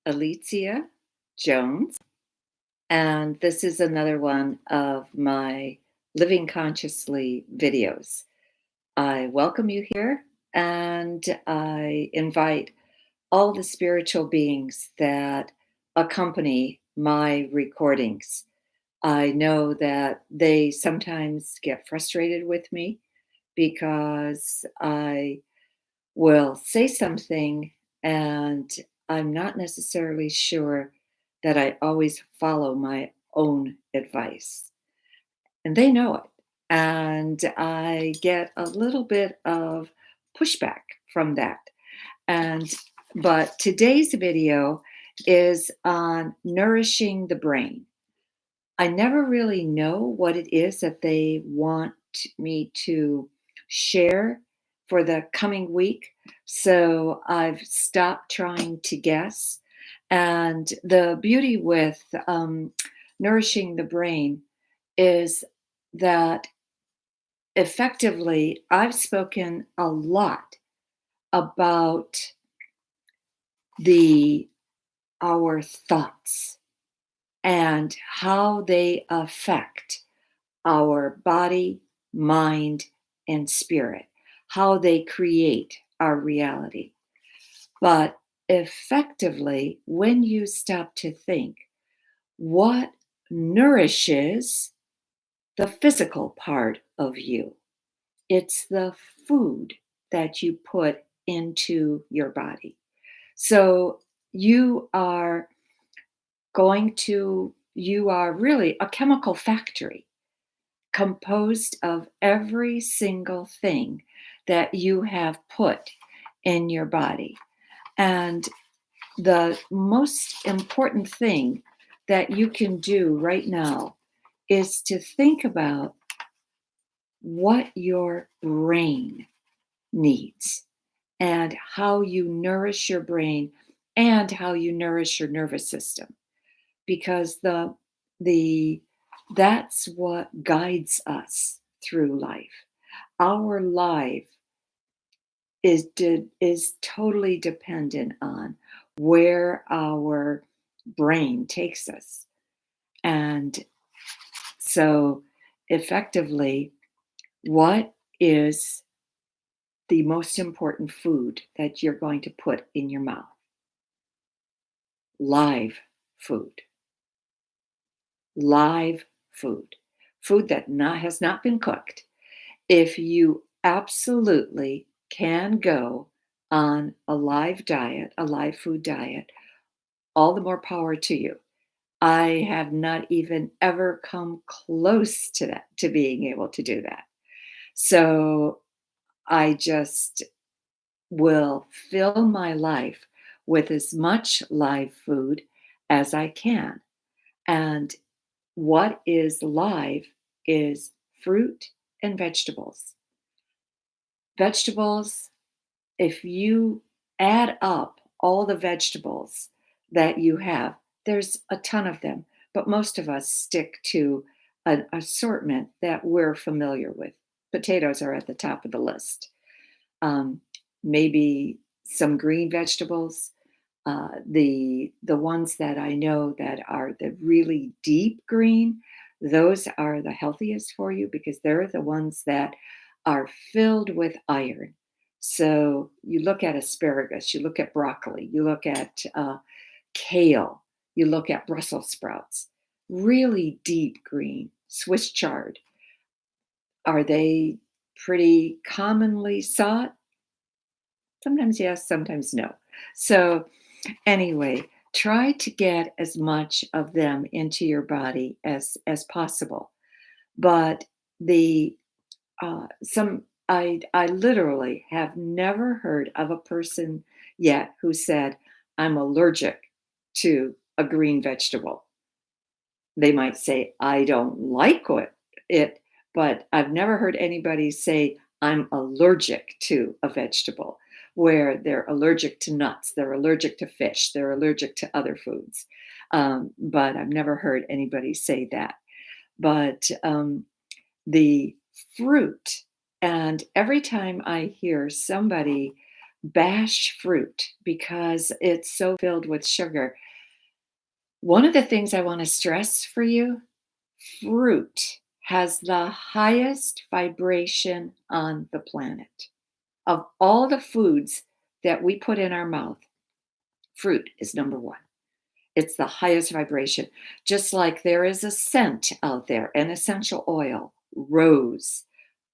Alicia Jones, and this is another one of my Living Consciously videos. I welcome you here, and I invite all the spiritual beings that accompany my recordings. I know that they sometimes get frustrated with me because I will say something and I'm not necessarily sure that I always follow my own advice. And they know it. And I get a little bit of pushback from that. And but today's video is on nourishing the brain. I never really know what it is that they want me to share for the coming week. So I've stopped trying to guess. And the beauty with nourishing the brain is that effectively I've spoken a lot about the our thoughts and how they affect our body, mind, and spirit, how they create our reality. But effectively, when you stop to think, what nourishes the physical part of you? It's the food that you put into your body. So you are you are really a chemical factory composed of every single thing that you have put in your body. And the most important thing that you can do right now is to think about what your brain needs and how you nourish your brain and how you nourish your nervous system, because the that's what guides us through life. Our life is totally dependent on where our brain takes us. And so effectively, what is the most important food that you're going to put in your mouth? Live food. Live food. Food that has not been cooked. If you absolutely can go on a live diet, a live food diet, all the more power to you. I have not even ever come close to that, to being able to do that. So I just will fill my life with as much live food as I can. And what is live is fruit and vegetables. Vegetables, if you add up all the vegetables that you have, there's a ton of them, but most of us stick to an assortment that we're familiar with. Potatoes are at the top of the list. Um, Maybe some green vegetables. The ones that I know that are the really deep green, those are the healthiest for you because they're the ones that are filled with iron. So you look at asparagus, you look at broccoli, you look at kale, you look at Brussels sprouts, really deep green, Swiss chard. Are they pretty commonly sought? Sometimes yes, sometimes no. So anyway, try to get as much of them into your body as possible. But the some I literally have never heard of a person yet who said, I'm allergic to a green vegetable. They might say, I don't like it, but I've never heard anybody say, I'm allergic to a vegetable, where they're allergic to nuts, they're allergic to fish, they're allergic to other foods. But I've never heard anybody say that. But the fruit, and every time I hear somebody bash fruit because it's so filled with sugar. One of the things I want to stress for you, fruit has the highest vibration on the planet. Of all the foods that we put in our mouth, fruit is number one. It's the highest vibration. Just like there is a scent out there, an essential oil, rose,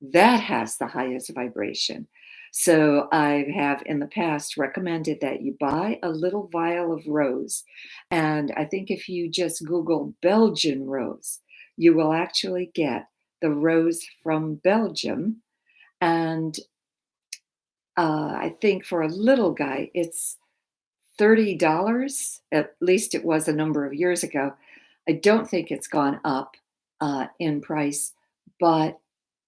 that has the highest vibration. So I have in the past recommended that you buy a little vial of rose. And I think if you just Google Belgian rose, you will actually get the rose from Belgium. And I think for a little guy, it's $30, at least it was a number of years ago. I don't think it's gone up, in price, but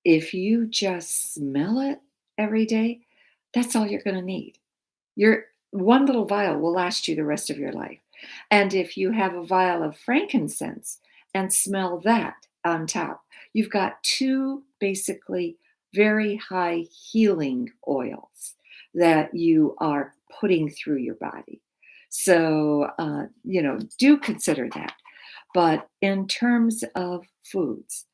if you just smell it every day, that's all you're gonna need. Your one little vial will last you the rest of your life. And if you have a vial of frankincense and smell that on top, you've got two basically very high healing oils that you are putting through your body. So, do consider that. But in terms of foods,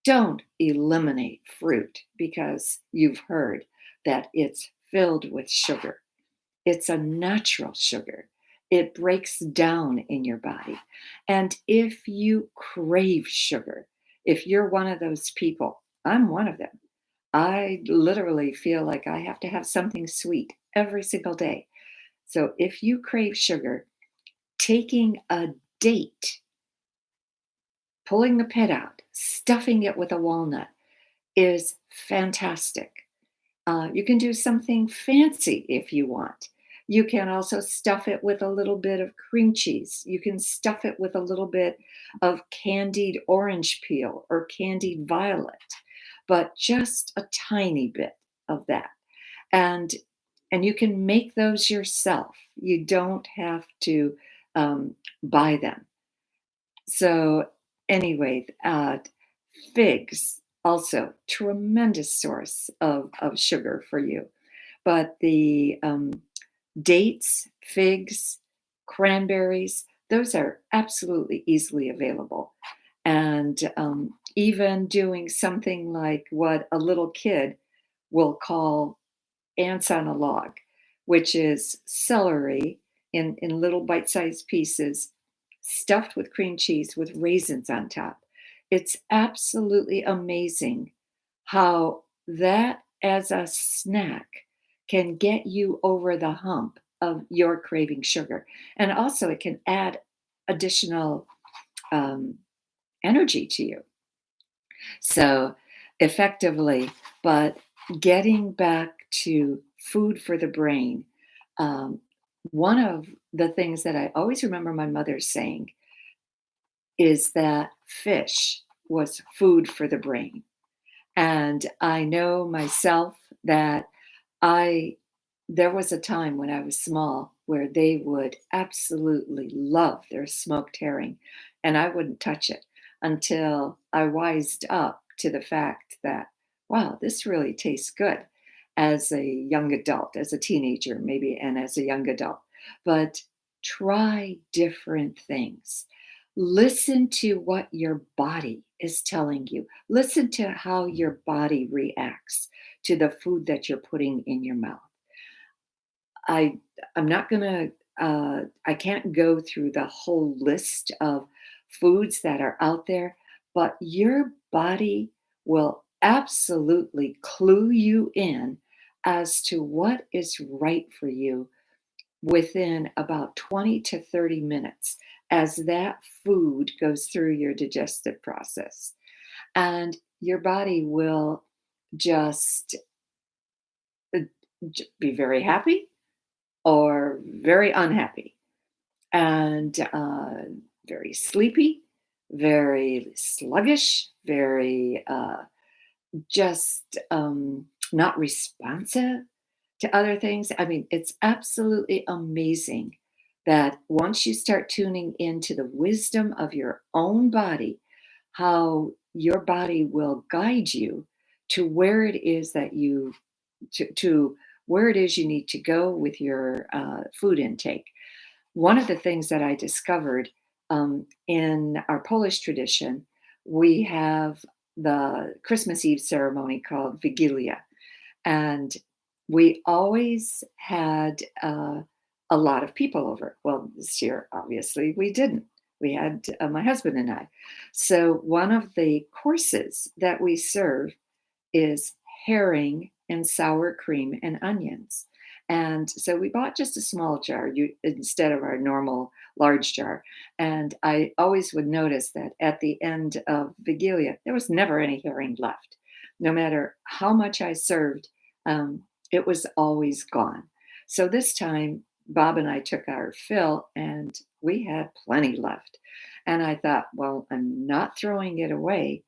don't eliminate fruit because you've heard that it's filled with sugar. It's a natural sugar. It breaks down in your body. And if you crave sugar, if you're one of those people, I'm one of them. I literally feel like I have to have something sweet every single day. So if you crave sugar, taking a date, pulling the pit out, stuffing it with a walnut is fantastic. You can do something fancy if you want. You can also stuff it with a little bit of cream cheese. You can stuff it with a little bit of candied orange peel or candied violet, but just a tiny bit of that. And and you can make those yourself. You don't have to buy them. So anyway, figs also tremendous source of sugar for you. But the dates, figs, cranberries, those are absolutely easily available. And even doing something like what a little kid will call ants on a log, which is celery in little bite-sized pieces, stuffed with cream cheese with raisins on top. It's absolutely amazing how that as a snack can get you over the hump of your craving sugar. And also, it can add additional um, energy to you. So, effectively, but getting back to food for the brain, um, one of the things that I always remember my mother saying is that fish was food for the brain. And I know myself that I there was a time when I was small where they would absolutely love their smoked herring, and I wouldn't touch it until I wised up to the fact that, wow, this really tastes good as a young adult, as a teenager, maybe, and as a young adult. But try different things. Listen to what your body is telling you. Listen to how your body reacts to the food that you're putting in your mouth. I I'm not gonna I can't go through the whole list of foods that are out there, but your body will absolutely clue you in as to what is right for you within about 20 to 30 minutes as that food goes through your digestive process. And your body will just uh, be very happy or very unhappy and very sleepy, very sluggish, very just not responsive to other things. I mean, it's absolutely amazing that once you start tuning into the wisdom of your own body, how your body will guide you to where it is that you to where it is you need to go with your food intake. One of the things that I discovered in our Polish tradition, we have the Christmas Eve ceremony called Vigilia. And we always had a lot of people over. Well, this year, obviously, we didn't. We had my husband and I. So, one of the courses that we serve is herring and sour cream and onions. And so we bought just a small jar instead of our normal large jar. And I always would notice that at the end of Vigilia, there was never any herring left. No matter how much I served, it was always gone. So this time, Bob and I took our fill and we had plenty left. And I thought, well, I'm not throwing it away.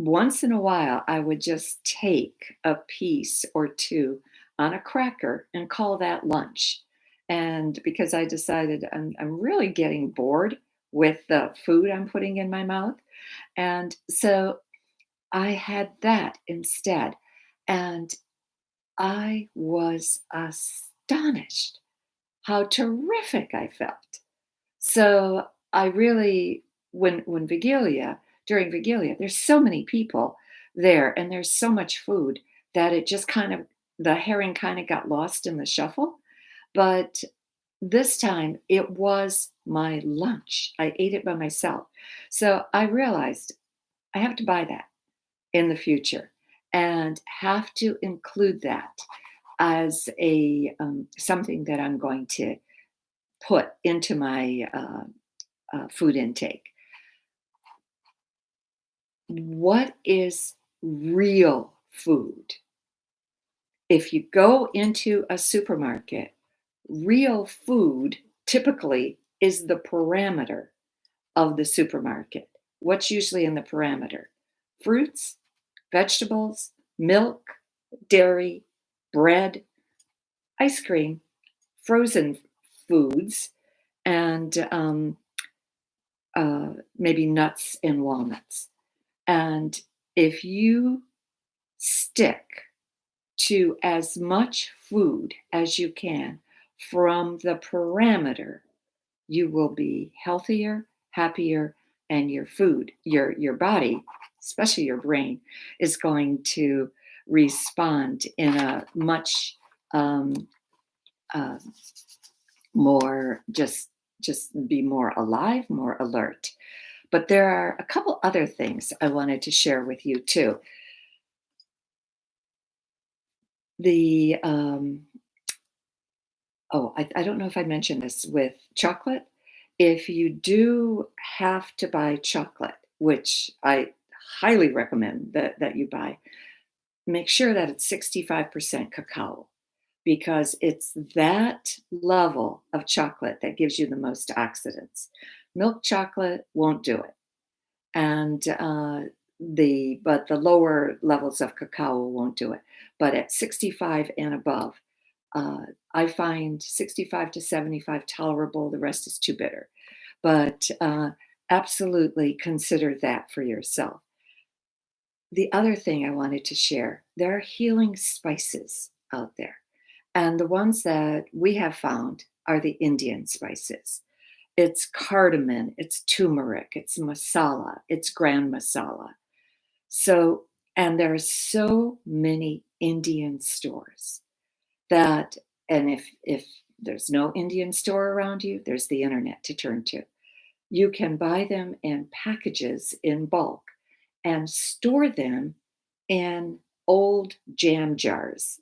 Once in a while, I would just take a piece or two on a cracker and call that lunch. And because I decided I'm really getting bored with the food I'm putting in my mouth. And so I had that instead. And I was astonished how terrific I felt. So I really, when Vigilia, during Vigilia, there's so many people there and there's so much food that it just kind of, the herring kind of got lost in the shuffle. But this time it was my lunch. I ate it by myself. So I realized I have to buy that in the future and have to include that as a something that I'm going to put into my food intake. What is real food? If you go into a supermarket, real food typically is the parameter of the supermarket. What's usually in the parameter? Fruits, vegetables, milk, dairy, bread, ice cream, frozen foods, and maybe nuts and walnuts. And if you stick to as much food as you can from the parameter, you will be healthier, happier, and your body, especially your brain, is going to respond in a much um, uh, more just be more alive, more alert. But there are a couple other things I wanted to share with you too. The Oh, I don't know if I mentioned this with chocolate. If you do have to buy chocolate, which I highly recommend that you buy, make sure that it's 65% cacao because it's that level of chocolate that gives you the most oxidants. Milk chocolate won't do it. And the lower levels of cacao won't do it. But at 65 and above, I find 65 to 75 tolerable. The rest is too bitter. But absolutely consider that for yourself. The other thing I wanted to share, there are healing spices out there. And the ones that we have found are the Indian spices. It's cardamom, it's turmeric, it's masala, it's gram masala. So, and there are so many Indian stores that, and if there's no Indian store around you, there's the internet to turn to. You can buy them in packages in bulk and store them in old jam jars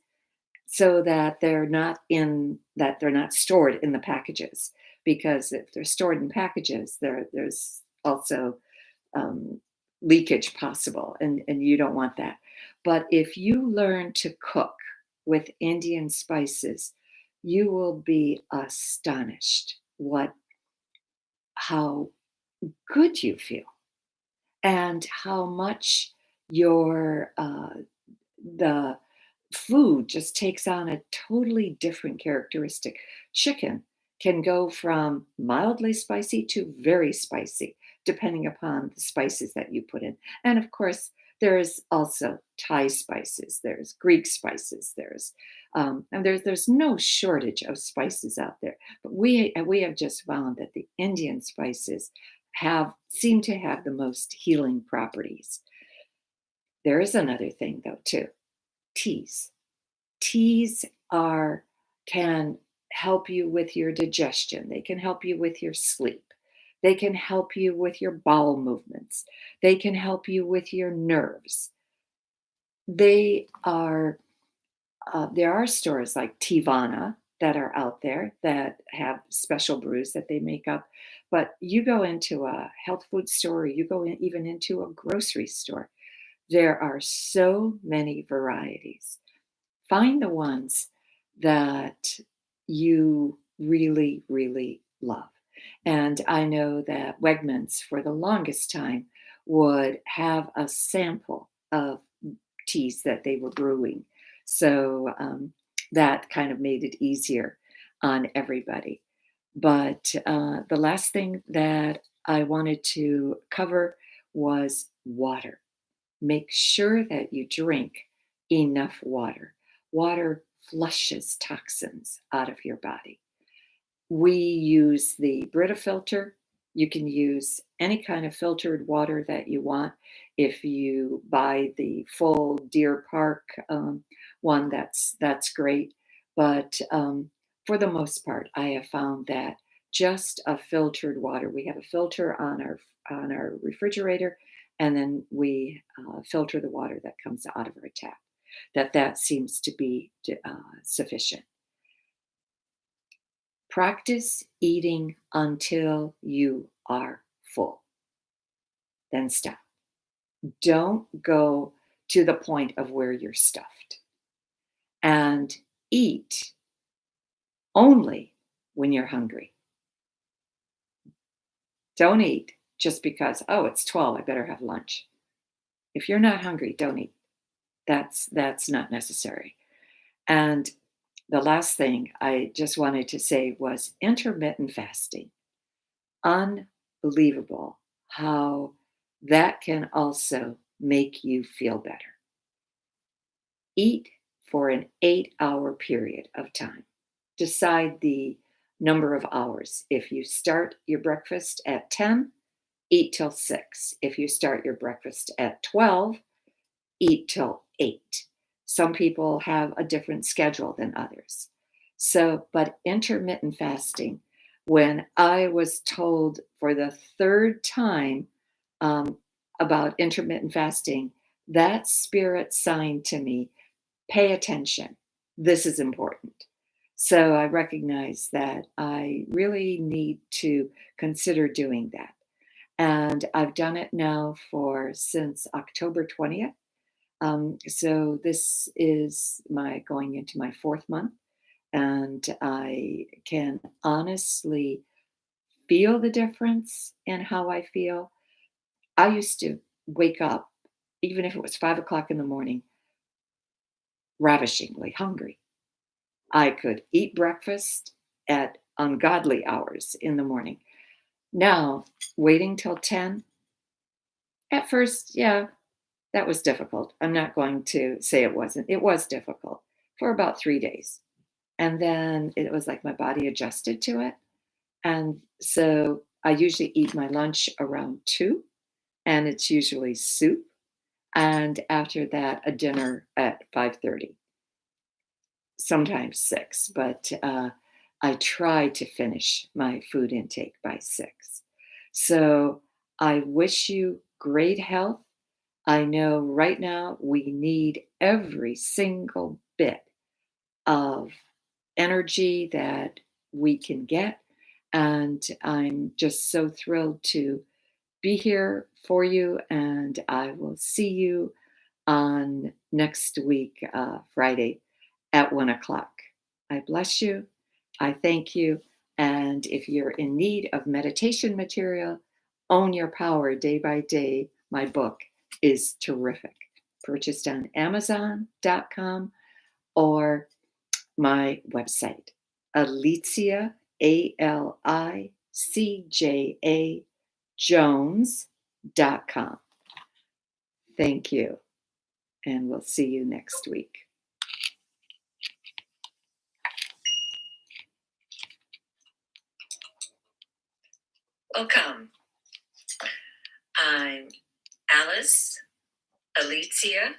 so that they're not stored in the packages, because if they're stored in packages there's also um, leakage possible, and you don't want that. But if you learn to cook with Indian spices, you will be astonished what how good you feel and how much your the food just takes on a totally different characteristic. Chicken can go from mildly spicy to very spicy, depending upon the spices that you put in. And of course, There's also Thai spices, there's Greek spices, and there's no shortage of spices out there. But we have just found that the Indian spices have seem to have the most healing properties. There is another thing though too, teas. Teas are can help you with your digestion. They can help you with your sleep. They can help you with your bowel movements. They can help you with your nerves. They are there are stores like Tivana that are out there that have special brews that they make up. But you go into a health food store, or you go in, even into a grocery store, there are so many varieties. Find the ones that you really, really love. And I know that Wegmans, for the longest time, would have a sample of teas that they were brewing. So that kind of made it easier on everybody. But the last thing that I wanted to cover was water. Make sure that you drink enough water. Water flushes toxins out of your body. We use the Brita filter. You can use any kind of filtered water that you want. If you buy the full Deer Park one, that's great. But for the most part, I have found that just a filtered water. We have a filter on our refrigerator, and then we filter the water that comes out of our tap. That seems to be sufficient. Practice eating until you are full, then stop. Don't go to the point of where you're stuffed. And eat only when you're hungry. Don't eat just because, oh, it's 12, I better have lunch. If you're not hungry, don't eat. That's not necessary. And the last thing I just wanted to say was intermittent fasting. Unbelievable how that can also make you feel better. Eat for an 8-hour period of time. Decide the number of hours. If you start your breakfast at 10, eat till 6. If you start your breakfast at 12, eat till 8. Some people have a different schedule than others. So, but intermittent fasting, when I was told for the third time um, about intermittent fasting, that spirit signed to me, pay attention. This is important. So I recognize that I really need to consider doing that. And I've done it now for since October 20th. So this is my going into my fourth month, and I can honestly feel the difference in how I feel. I used to wake up, even if it was 5 o'clock in the morning, ravishingly hungry. I could eat breakfast at ungodly hours in the morning. Now, waiting till 10, at first, yeah, that was difficult. I'm not going to say it wasn't. It was difficult for about 3 days. And then it was like my body adjusted to it. And so I usually eat my lunch around 2, and it's usually soup. And after that, a dinner at 5:30, sometimes 6. But I try to finish my food intake by 6. So I wish you great health. I know right now we need every single bit of energy that we can get. And I'm just so thrilled to be here for you. And I will see you on next week, Friday at 1 o'clock. I bless you. I thank you. And if you're in need of meditation material, Own Your Power Day by Day, my book is terrific. Purchased on Amazon.com or my website, Alicia, ALICJA Jones.com. Thank you. And we'll see you next week. Welcome. I'm Alice Alicia